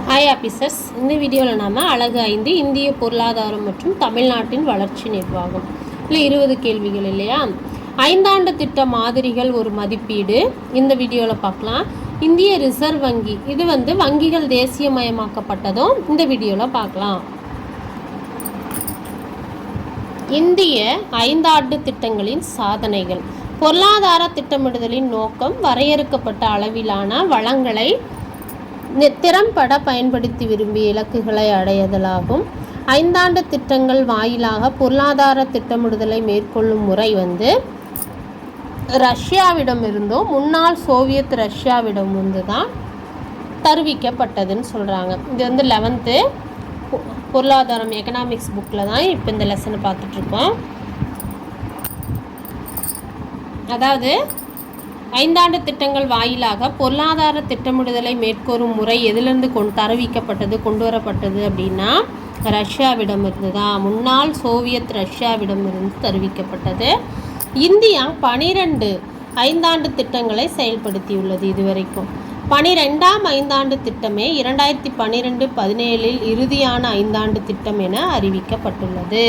Hi officers, இந்த வீடியோவில் நாம் அழகு 5 இந்திய பொருளாதாரம் மற்றும் தமிழ்நாட்டின் வளர்ச்சி நிர்வாகம் இல்லை 20 கேள்விகள் இல்லையா. 5 ஆண்டு திட்ட மாதிரிகள் ஒரு மதிப்பீடு இந்த வீடியோவில் பார்க்கலாம். இந்திய ரிசர்வ் வங்கி இது வங்கிகள் தேசியமயமாக்கப்பட்டதும் இந்த வீடியோவில் பார்க்கலாம். இந்திய 5 ஆண்டு திட்டங்களின் சாதனைகள். பொருளாதார திட்டமிடுதலின் நோக்கம் வரையறுக்கப்பட்ட அளவிலான வளங்களை திறம்பட பயன்படுத்தி விரும்பிய இலக்குகளை அடையதலாகும். 5 ஆண்டு திட்டங்கள் வாயிலாக பொருளாதார திட்டமிடுதலை மேற்கொள்ளும் முறை ரஷ்யாவிடமிருந்தும் முன்னாள் சோவியத் ரஷ்யாவிடம் தான் தருவிக்கப்பட்டதுன்னு சொல்கிறாங்க. இது 11th பொருளாதாரம் எக்கனாமிக்ஸ் புக்கில் தான் இப்போ இந்த லெசனை பார்த்துட்ருக்கோம். அதாவது 5 ஆண்டு திட்டங்கள் வாயிலாக பொருளாதார திட்டமிடுதலை மேற்கொள்ளும் முறை எதிலிருந்து கொண்டு வரப்பட்டது அப்படின்னா ரஷ்யாவிடமிருந்து தான், முன்னாள் சோவியத் ரஷ்யாவிடமிருந்து தருவிக்கப்பட்டது. இந்தியா 12 5 ஆண்டு திட்டங்களை செயல்படுத்தியுள்ளது. இதுவரைக்கும் 12ஆம் 5 ஆண்டு திட்டமே 2012-17 இறுதியான 5 ஆண்டு திட்டம் என அறிவிக்கப்பட்டுள்ளது.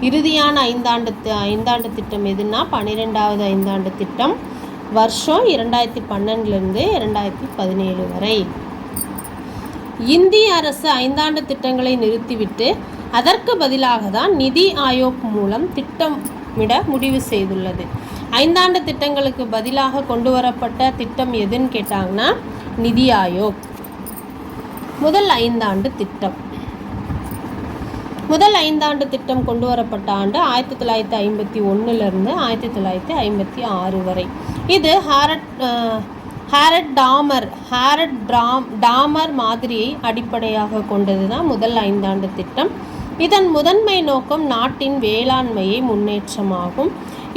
இறுதியான 5 ஆண்டு திட்டம் எதுனா 12வது 5 ஆண்டு திட்டம், வருஷம் 2012 2017 வரை. இந்திய அரசு 5 ஆண்டு திட்டங்களை நிறுத்திவிட்டு அதற்கு பதிலாக தான் நிதி ஆயோக் மூலம் திட்டமிட முடிவு செய்துள்ளது. 5 ஆண்டு திட்டங்களுக்கு பதிலாக கொண்டு வரப்பட்ட திட்டம் எதுன்னு கேட்டாங்கன்னா நிதி ஆயோக். முதல் 5 ஆண்டு திட்டம். முதல் 5 ஆண்டு திட்டம் கொண்டு வரப்பட்ட ஆண்டு 1951 1956 வரை. இது ஹாரட் டாமர் மாதிரியை அடிப்படையாக கொண்டது தான் முதல் 5 ஆண்டு திட்டம். இதன் முதன்மை நோக்கம் நாட்டின் வேளாண்மையை முன்னேற்றமாகும்.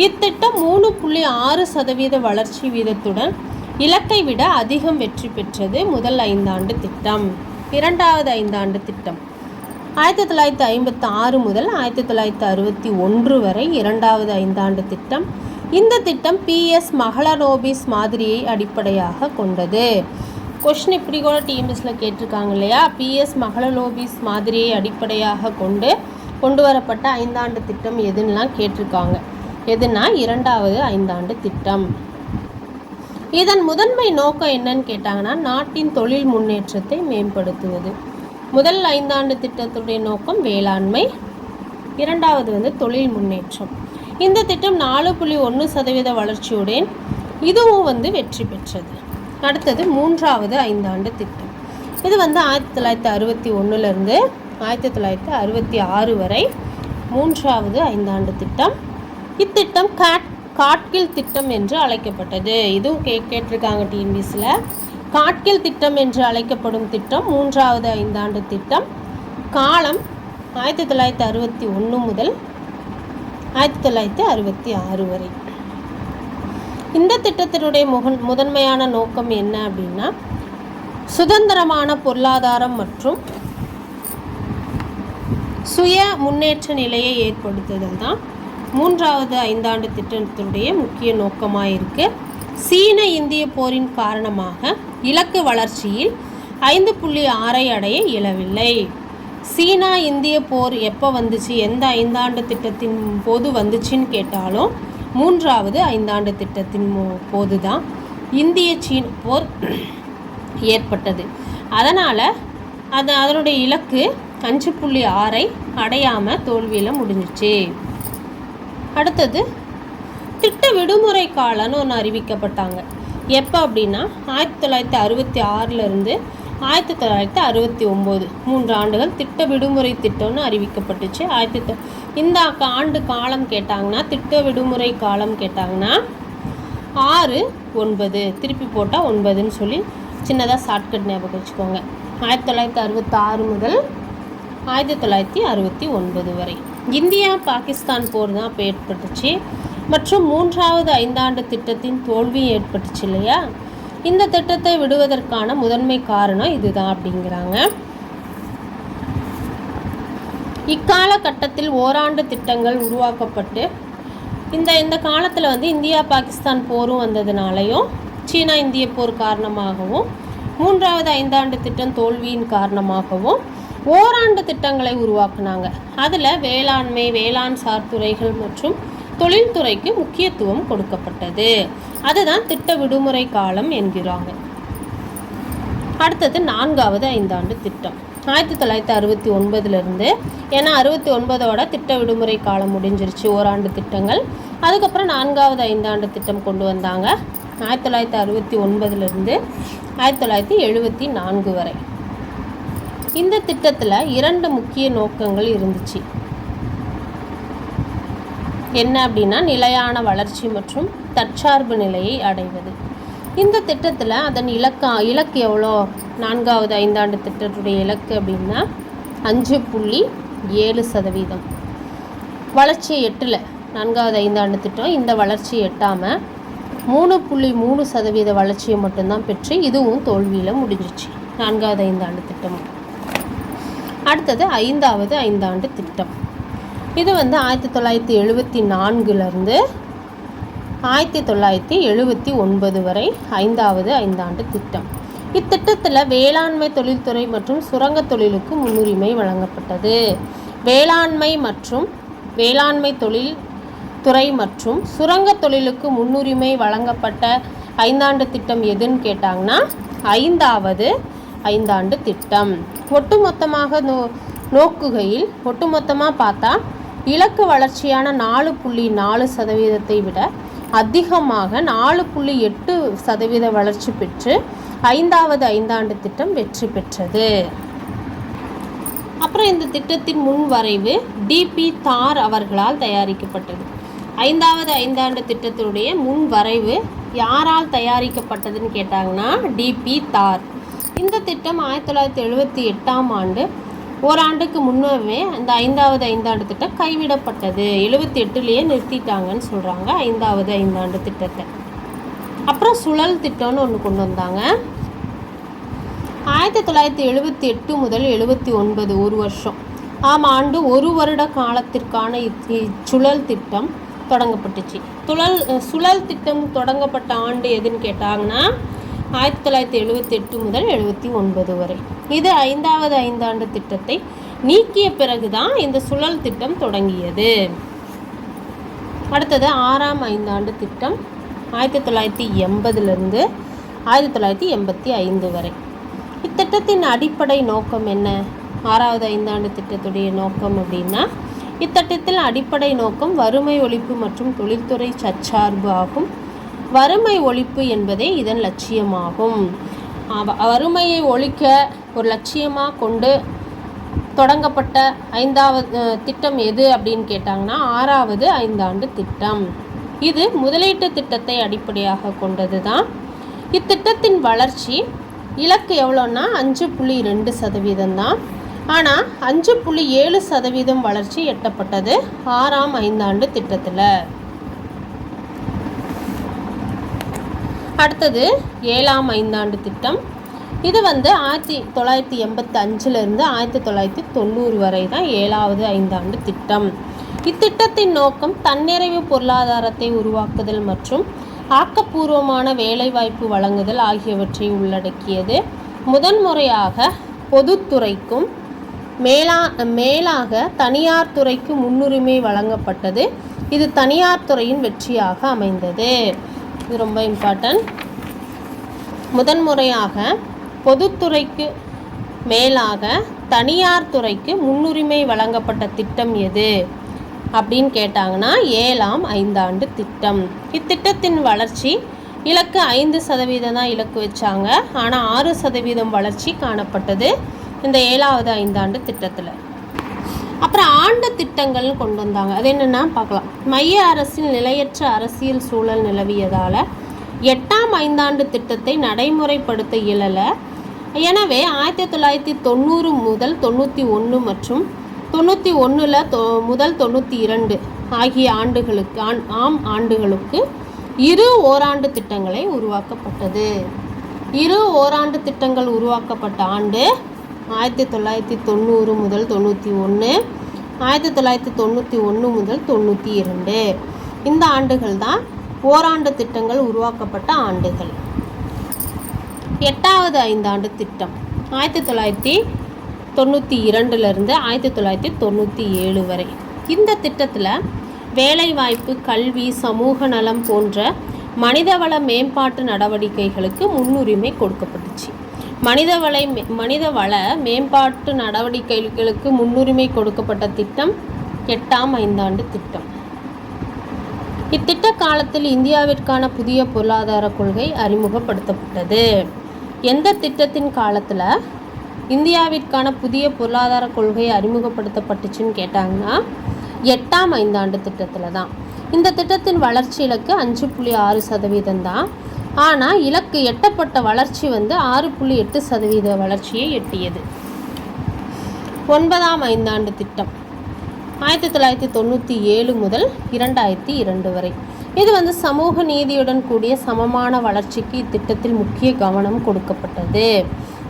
இத்திட்டம் 3.6% வளர்ச்சி வீதத்துடன் இலக்கை விட அதிகம் வெற்றி பெற்றது. முதல் 5 ஆண்டு திட்டம். இரண்டாவது 5 ஆண்டு திட்டம் 1956 முதல் 1961 வரை இரண்டாவது 5 ஆண்டு திட்டம். இந்த திட்டம் PS மகளனோபிஸ் மாதிரியை அடிப்படையாக கொண்டது. கொஸ்டின் இப்படி கூட டிஎம்பிஎஸ்சில் கேட்டிருக்காங்க இல்லையா. PS மகளனோபிஸ் மாதிரியை அடிப்படையாக கொண்டு வரப்பட்ட 5 ஆண்டு திட்டம் எதுன்னெலாம் கேட்டிருக்காங்க. எதுனா இரண்டாவது 5 ஆண்டு திட்டம். இதன் முதன்மை நோக்கம் என்னன்னு கேட்டாங்கன்னா நாட்டின் தொழில் முன்னேற்றத்தை மேம்படுத்துவது. முதல் 5 ஆண்டு திட்டத்துடைய நோக்கம் வேளாண்மை, இரண்டாவது தொழில் முன்னேற்றம். இந்த திட்டம் 4.1% வளர்ச்சியுடன் இதுவும் வெற்றி பெற்றது. அடுத்தது 3வது 5 ஆண்டு திட்டம். இது 1961 1966 வரை 3வது 5 ஆண்டு திட்டம். இத்திட்டம் காட்கில் திட்டம் என்று அழைக்கப்பட்டது. இதுவும் கேட்டிருக்காங்க டிஎன்பிஎஸ்சியில். காட்கில் திட்டம் என்று அழைக்கப்படும் திட்டம் 3வது 5 ஆண்டு திட்டம். காலம் 1961 முதல் 1966 வரை. இந்த திட்டத்தினுடைய முதன்மையான நோக்கம் என்ன அப்படின்னா சுதந்திரமான பொருளாதாரம் மற்றும் சுய முன்னேற்ற நிலையை ஏற்படுத்துதல் தான் 3வது 5 ஆண்டு திட்டத்தினுடைய முக்கிய நோக்கமாக இருக்குது. சீன இந்திய போரின் காரணமாக இலக்கு வளர்ச்சியில் 5.6 அடைய இயலவில்லை. சீனா இந்திய போர் எப்போ வந்துச்சு, எந்த 5 ஆண்டு திட்டத்தின் போது வந்துச்சுன்னு கேட்டாலும் 3வது 5 ஆண்டு திட்டத்தின் போது தான் இந்திய சீன போர் ஏற்பட்டது. அதனால் அதனுடைய இலக்கு 5.6 அடையாமல் தோல்வியில் முடிஞ்சிச்சு. அடுத்தது திட்ட விடுமுறை காலம்னு ஒன்று அறிவிக்கப்பட்டாங்க. எப்போ அப்படின்னா 1966 1969 3 ஆண்டுகள் திட்ட விடுமுறை திட்டம்னு அறிவிக்கப்பட்டுச்சு. இந்த ஆண்டு காலம் கேட்டாங்கன்னா திட்ட விடுமுறை காலம் கேட்டாங்கன்னா 6-9 திருப்பி போட்டால் 9ன்னு சொல்லி சின்னதாக ஷார்ட்கட் ஞாபகம் வச்சுக்கோங்க. 1966 முதல் 1969 வரை. இந்தியா பாகிஸ்தான் போர் தான் இப்போ ஏற்பட்டுச்சு மற்றும் 3வது 5 ஆண்டு திட்டத்தின் தோல்வி ஏற்பட்டுச்சு இல்லையா. இந்த திட்டத்தை விடுவதற்கான முதன்மை காரணம் இதுதான் அப்படிங்கிறாங்க. இக்காலகட்டத்தில் ஓராண்டு திட்டங்கள் உருவாக்கப்பட்டு இந்த காலத்தில் இந்தியா பாகிஸ்தான் போரும் வந்ததுனாலையும் சீனா இந்திய போர் காரணமாகவும் மூன்றாவது ஐந்தாண்டு திட்டம் தோல்வியின் காரணமாகவும் ஓராண்டு திட்டங்களை உருவாக்குனாங்க. அதில் வேளாண்மை, வேளாண் சார் துறைகள் மற்றும் தொழில்துறைக்கு முக்கியத்துவம் கொடுக்கப்பட்டது. அதுதான் திட்ட விடுமுறை காலம் என்கிறாங்க. அடுத்தது நான்காவது ஐந்தாண்டு திட்டம் 1969 ஏன்னா 69ஓட திட்ட விடுமுறை காலம் முடிஞ்சிருச்சு, ஓராண்டு திட்டங்கள். அதுக்கப்புறம் நான்காவது ஐந்தாண்டு திட்டம் கொண்டு வந்தாங்க 1969 1974 வரை. இந்த திட்டத்தில் 2 முக்கிய நோக்கங்கள் இருந்துச்சு. என்ன அப்படின்னா, நிலையான வளர்ச்சி மற்றும் தற்சார்பு நிலையை அடைவது. இந்த திட்டத்தில் அதன் இலக்கு எவ்வளோ? நான்காவது ஐந்தாண்டு திட்டத்துடைய இலக்கு அப்படின்னா 5.7%. வளர்ச்சி எட்டில் நான்காவது ஐந்தாண்டு திட்டம் இந்த வளர்ச்சி எட்டாமல் 3.3% வளர்ச்சியை மட்டும்தான் பெற்று இதுவும் தோல்வியில் முடிஞ்சிச்சு, நான்காவது ஐந்தாண்டு திட்டம். அடுத்தது ஐந்தாவது ஐந்தாண்டு திட்டம். இது 1974 1979 வரை ஐந்தாவது ஐந்தாண்டு திட்டம். இத்திட்டத்தில் வேளாண்மை தொழில்துறை மற்றும் சுரங்க தொழிலுக்கு முன்னுரிமை வழங்கப்பட்டது. வேளாண்மை தொழில்துறை மற்றும் சுரங்க தொழிலுக்கு முன்னுரிமை வழங்கப்பட்ட ஐந்தாண்டு திட்டம் எதுன்னு கேட்டாங்கன்னா ஐந்தாவது ஐந்தாண்டு திட்டம். ஒட்டுமொத்தமாக நோக்குகையில் ஒட்டுமொத்தமாக பார்த்தா இலக்கு வளர்ச்சியான 4.4% விட அதிகமாக 4.8% வளர்ச்சி பெற்று ஐந்தாவது ஐந்தாண்டு திட்டம் வெற்றி பெற்றது. அப்புறம் இந்த திட்டத்தின் முன்வரைவு டிபி தார் அவர்களால் தயாரிக்கப்பட்டது. ஐந்தாவது ஐந்தாண்டு திட்டத்துடைய முன்வரைவு யாரால் தயாரிக்கப்பட்டதுன்னு கேட்டாங்கன்னா டிபி தார். இந்த திட்டம் 1978 ஓராண்டுக்கு முன்னவே அந்த ஐந்தாவது ஐந்தாண்டு திட்டம் கைவிடப்பட்டது. 78லேயே நிறுத்திட்டாங்கன்னு சொல்கிறாங்க ஐந்தாவது ஐந்தாண்டு திட்டத்தை. அப்புறம் சுழல் திட்டம்னு ஒன்று கொண்டு வந்தாங்க. 1978 முதல் 79 ஒரு வருஷம் ஆண்டு ஒரு வருட காலத்திற்கான சுழல் திட்டம் தொடங்கப்பட்டுச்சு. சுழல் திட்டம் தொடங்கப்பட்ட ஆண்டு எதுன்னு கேட்டாங்கன்னா 1978 முதல் 79 வரை. இது ஐந்தாவது ஐந்தாண்டு திட்டத்தை நீக்கிய பிறகுதான் இந்த சுழல் திட்டம் தொடங்கியது. அடுத்தது ஆறாம் ஐந்தாண்டு திட்டம் 1980 1985 வரை. இத்திட்டத்தின் அடிப்படை நோக்கம் என்ன? ஆறாவது ஐந்தாண்டு திட்டத்துடைய நோக்கம் அப்படின்னா, இத்திட்டத்தில் அடிப்படை நோக்கம் வறுமை ஒழிப்பு மற்றும் தொழில்துறை தற்சார்பு ஆகும். வறுமை ஒழிப்பு என்பதே இதன் லட்சியமாகும். வறுமையை ஒழிக்க ஒரு லட்சியமாக கொண்டு தொடங்கப்பட்ட ஐந்தாவது திட்டம் எது அப்படின்னு கேட்டாங்கன்னா ஆறாவது ஐந்தாண்டு திட்டம். இது முதலீட்டு திட்டத்தை அடிப்படையாக கொண்டது தான். இத்திட்டத்தின் வளர்ச்சி இலக்கு எவ்வளோன்னா 5.2% தான். ஆனால் 5.7% வளர்ச்சி எட்டப்பட்டது ஆறாம் ஐந்தாண்டு திட்டத்தில். அடுத்தது ஏழாம் ஐந்தாண்டு திட்டம். இது 1985 1990 வரை தான் ஏழாவது ஐந்தாண்டு திட்டம். இத்திட்டத்தின் நோக்கம் தன்னிறைவு பொருளாதாரத்தை உருவாக்குதல் மற்றும் ஆக்கப்பூர்வமான வேலைவாய்ப்பு வழங்குதல் ஆகியவற்றை உள்ளடக்கியது. முதன்முறையாக பொதுத்துறைக்கும் மேலாக தனியார் துறைக்கு முன்னுரிமை வழங்கப்பட்டது. இது தனியார் துறையின் வெற்றியாக அமைந்தது. இது ரொம்ப இம்பார்ட்டன்ட். முதன்முறையாக பொதுத்துறைக்கு மேலாக தனியார் துறைக்கு முன்னுரிமை வழங்கப்பட்ட திட்டம் எது அப்படின்னு கேட்டாங்கன்னா ஏழாம் ஐந்தாண்டு திட்டம். இத்திட்டத்தின் வளர்ச்சி இலக்கு 5% தான் இலக்கு வச்சாங்க. ஆனால் 6% வளர்ச்சி காணப்பட்டது இந்த ஏழாவது ஐந்தாண்டு திட்டத்தில். அப்புறம் ஆண்டு திட்டங்கள்னு கொண்டு வந்தாங்க. அது என்னென்னா பார்க்கலாம். மைய அரசின் நிலையற்ற அரசியல் சூழல் நிலவியதால் 8ஆம் ஐந்தாண்டு திட்டத்தை நடைமுறைப்படுத்த இயலலை. எனவே 1990 முதல் 91 மற்றும் 91 முதல் 92 ஆகிய ஆண்டுகளுக்கு இரு ஓராண்டு திட்டங்களை உருவாக்கப்பட்டது. இரு ஓராண்டு திட்டங்கள் உருவாக்கப்பட்ட ஆண்டு 1990 முதல் 91, 1991 முதல் 92. இந்த ஆண்டுகள் தான் ஓராண்டு திட்டங்கள் உருவாக்கப்பட்ட ஆண்டுகள். 8வது ஐந்தாண்டு திட்டம் 1992 1997 வரை. இந்த திட்டத்தில் வேலைவாய்ப்பு, கல்வி, சமூக நலம் போன்ற மனிதவள மேம்பாட்டு நடவடிக்கைகளுக்கு முன்னுரிமை கொடுக்கப்பட்டுச்சு. மனிதவள மேம்பாட்டு நடவடிக்கைகளுக்கு முன்னுரிமை கொடுக்கப்பட்ட திட்டம் 8ஆம் ஐந்தாண்டு திட்டம். இத்திட்ட காலத்தில் இந்தியாவிற்கான புதிய பொருளாதார கொள்கை அறிமுகப்படுத்தப்பட்டது. எந்த திட்டத்தின் காலத்தில் இந்தியாவிற்கான புதிய பொருளாதார கொள்கை அறிமுகப்படுத்தப்பட்டுச்சுன்னு கேட்டாங்கன்னா 8ஆம் ஐந்தாண்டு திட்டத்தில் தான். இந்த திட்டத்தின் வளர்ச்சி இலக்கு 5.6% தான். ஆனால் இலக்கு எட்டப்பட்ட வளர்ச்சி 6.8% வளர்ச்சியை எட்டியது. 9ஆம் ஐந்தாண்டு திட்டம் 1997 முதல் 2002 வரை. இது சமூக நீதியுடன் கூடிய சமமான வளர்ச்சிக்கு இத்திட்டத்தில் முக்கிய கவனம் கொடுக்கப்பட்டது.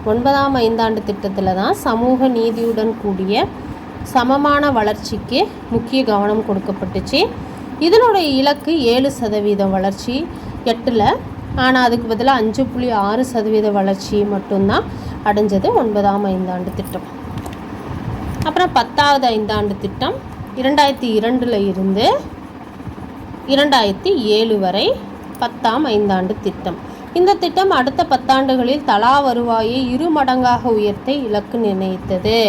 9ஆம் ஐந்தாண்டு திட்டத்தில் தான் சமூக நீதியுடன் கூடிய சமமான வளர்ச்சிக்கு முக்கிய கவனம் கொடுக்கப்பட்டுச்சு. இதனுடைய இலக்கு 7% வளர்ச்சி எட்டல. ஆனால் அதுக்கு பதிலாக 5.6% வளர்ச்சி மட்டும்தான் அடைஞ்சது 9ஆம் ஐந்தாண்டு திட்டம். அப்புறம் 10வது ஐந்தாண்டு திட்டம் 2002 இருந்து 2007 வரை 10ஆம் ஐந்தாண்டு திட்டம். இந்த திட்டம் அடுத்த 10 ஆண்டுகளில் தலா வருவாயை 2 மடங்காக உயர்த்த இலக்கு நிர்ணயித்தது.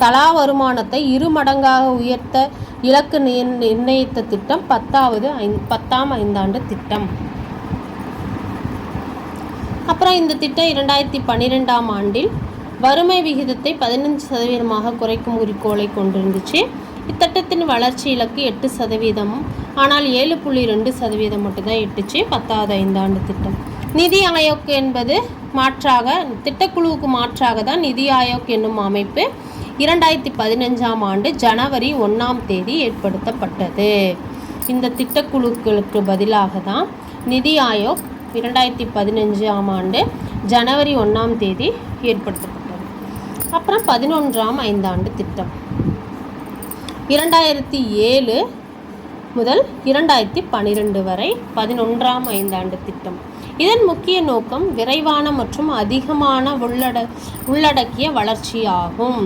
தலா வருமானத்தை 2 மடங்காக உயர்த்த இலக்கு நிர்ணயித்த திட்டம் 10ஆம் ஐந்தாண்டு திட்டம். அப்புறம் இந்த திட்டம் 2012ஆம் ஆண்டில் வறுமை விகிதத்தை 15% குறைக்கும் குறிக்கோளை கொண்டிருந்துச்சு. இத்திட்டத்தின் வளர்ச்சி இலக்கு 8%, ஆனால் 7.2% மட்டும்தான் எட்டுச்சு 10வது ஐந்தாண்டு திட்டம். நிதி ஆயோக் என்பது மாற்றாக, திட்டக்குழுவுக்கு மாற்றாக தான் நிதி ஆயோக் என்னும் அமைப்பு 2015ஆம் ஆண்டு ஜனவரி 1ஆம் தேதி ஏற்படுத்தப்பட்டது. இந்த திட்டக்குழுக்களுக்கு பதிலாக தான் நிதி ஆயோக் 2015ஆம் ஆண்டு ஜனவரி 1ஆம் தேதி ஏற்படுத்தப்பட்டது. அப்புறம் 11ஆம் ஐந்தாண்டு திட்டம் 2007 முதல் 2012 வரை 11ஆம் ஐந்தாண்டு திட்டம். இதன் முக்கிய நோக்கம் விரைவான மற்றும் அதிகமான உள்ளடக்கிய வளர்ச்சியாகும்.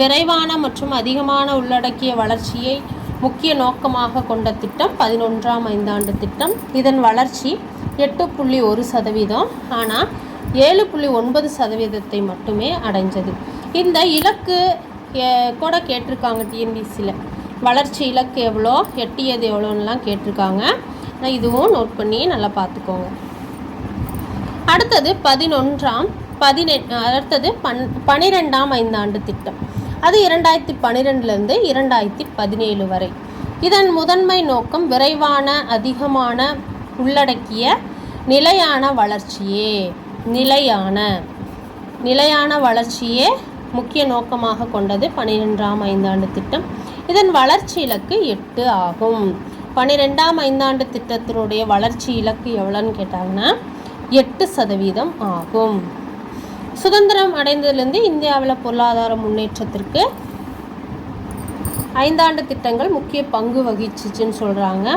விரைவான மற்றும் அதிகமான உள்ளடக்கிய வளர்ச்சியை முக்கிய நோக்கமாக கொண்ட திட்டம் 11ஆம் ஐந்தாண்டு திட்டம். இதன் வளர்ச்சி 8.1%, ஆனால் 7.9% மட்டுமே அடைஞ்சது. இந்த இலக்கு கூட கேட்டிருக்காங்க டிஎன்பிசியில். வளர்ச்சி இலக்கு எவ்வளோ, எட்டியது எவ்வளோன்னெலாம் கேட்டிருக்காங்க. இதுவும் நோட் பண்ணி நல்லா பார்த்துக்கோங்க. அடுத்தது 12ஆம் ஐந்தாண்டு திட்டம். அது 2012 2017 வரை. இதன் முதன்மை நோக்கம் விரைவான, அதிகமான, உள்ளடக்கிய நிலையான வளர்ச்சியே நிலையான வளர்ச்சியே முக்கிய நோக்கமாக கொண்டது 12ஆம் ஐந்தாண்டு திட்டம். இதன் வளர்ச்சி இலக்கு 8 ஆகும். 12ஆம் ஐந்தாண்டு திட்டத்தினுடைய வளர்ச்சி இலக்கு எவ்வளோன்னு கேட்டாங்கன்னா 8% ஆகும். சுதந்திரம் அடைந்ததிலிருந்து இந்தியாவில் பொருளாதார முன்னேற்றத்திற்கு ஐந்தாண்டு திட்டங்கள் முக்கிய பங்கு வகிச்சிச்சுன்னு சொல்கிறாங்க.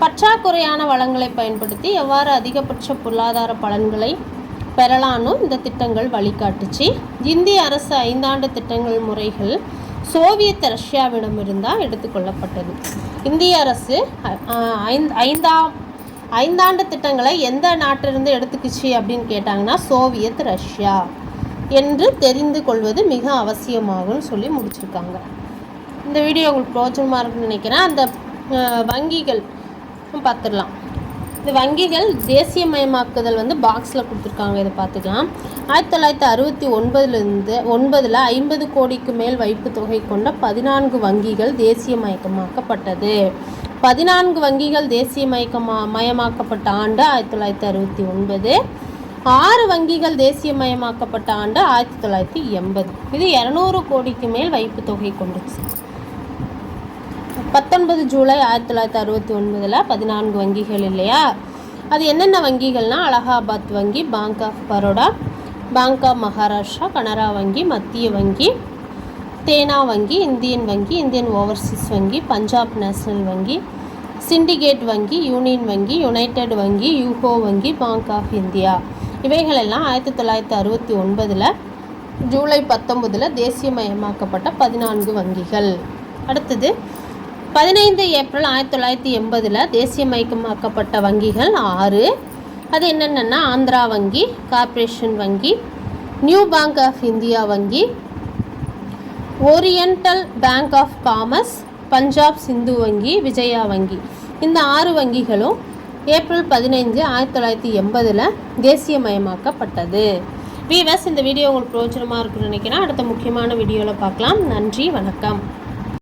பற்றாக்குறையான வளங்களை பயன்படுத்தி எவ்வாறு அதிகபட்ச பொருளாதார பலன்களை பெறலான்னு இந்த திட்டங்கள் வழிகாட்டுச்சு. இந்திய அரசு ஐந்தாண்டு திட்டங்கள் முறைகள் சோவியத் ரஷ்யாவிடமிருந்தால் எடுத்துக்கொள்ளப்பட்டது. இந்திய அரசு ஐந்தாண்டு திட்டங்களை எந்த நாட்டிலிருந்து எடுத்துக்கிச்சு அப்படின்னு கேட்டாங்கன்னா சோவியத் ரஷ்யா என்று தெரிந்து கொள்வது மிக அவசியமாகும்னு சொல்லி முடிச்சிருக்காங்க. இந்த வீடியோ உங்களுக்கு பிரோஜனமாக இருக்குன்னு நினைக்கிறேன். அந்த வங்கிகள் பார்த்துடலாம். இந்த வங்கிகள் தேசியமயமாக்குதல் பாக்ஸில் கொடுத்துருக்காங்க, இதை பார்த்துக்கலாம். 1969 50 கோடிக்கு மேல் வைப்பு தொகை கொண்ட 14 வங்கிகள் தேசியமயமாக்கப்பட்டது. 14 வங்கிகள் தேசியமயமாக்கப்பட்ட ஆண்டு 1969. 6 வங்கிகள் தேசியமயமாக்கப்பட்ட ஆண்டு 1980. இது 200 கோடிக்கு மேல் வைப்பு தொகை கொண்டுச்சு. 19 ஜூலை 1969 14 வங்கிகள் இல்லையா? அது என்னென்ன வங்கிகள்னா அலகாபாத் வங்கி, bank of Baroda, bank of Maharashtra, Canara வங்கி, மத்திய வங்கி, தேனா வங்கி, இந்தியன் வங்கி, இந்தியன் ஓவர்சீஸ் வங்கி, பஞ்சாப் நேஷனல் வங்கி, சிண்டிகேட் வங்கி, யூனியன் வங்கி, யுனைடெட் வங்கி, யூகோ வங்கி, பேங்க் ஆஃப் இந்தியா. இவைகளெல்லாம் 1969 ஜூலை 19 தேசியமயமாக்கப்பட்ட 14 வங்கிகள். அடுத்தது 15 ஏப்ரல் 1980 தேசியமயமாக்கப்பட்ட வங்கிகள் 6. அது என்னென்னா ஆந்திரா வங்கி, கார்ப்பரேஷன் வங்கி, நியூ பேங்க் ஆஃப் இந்தியா வங்கி, Oriental Bank of Commerce, Punjab Sind வங்கி, விஜயா வங்கி. இந்த 6 வங்கிகளும் ஏப்ரல் 15 1980 தேசியமயமாக்கப்பட்டது. வீவர்ஸ், இந்த வீடியோ உங்களுக்கு பிரயோஜனமாக இருக்குன்னு நினைக்கிறேன். அடுத்த முக்கியமான வீடியோவில் பார்க்கலாம். நன்றி, வணக்கம்.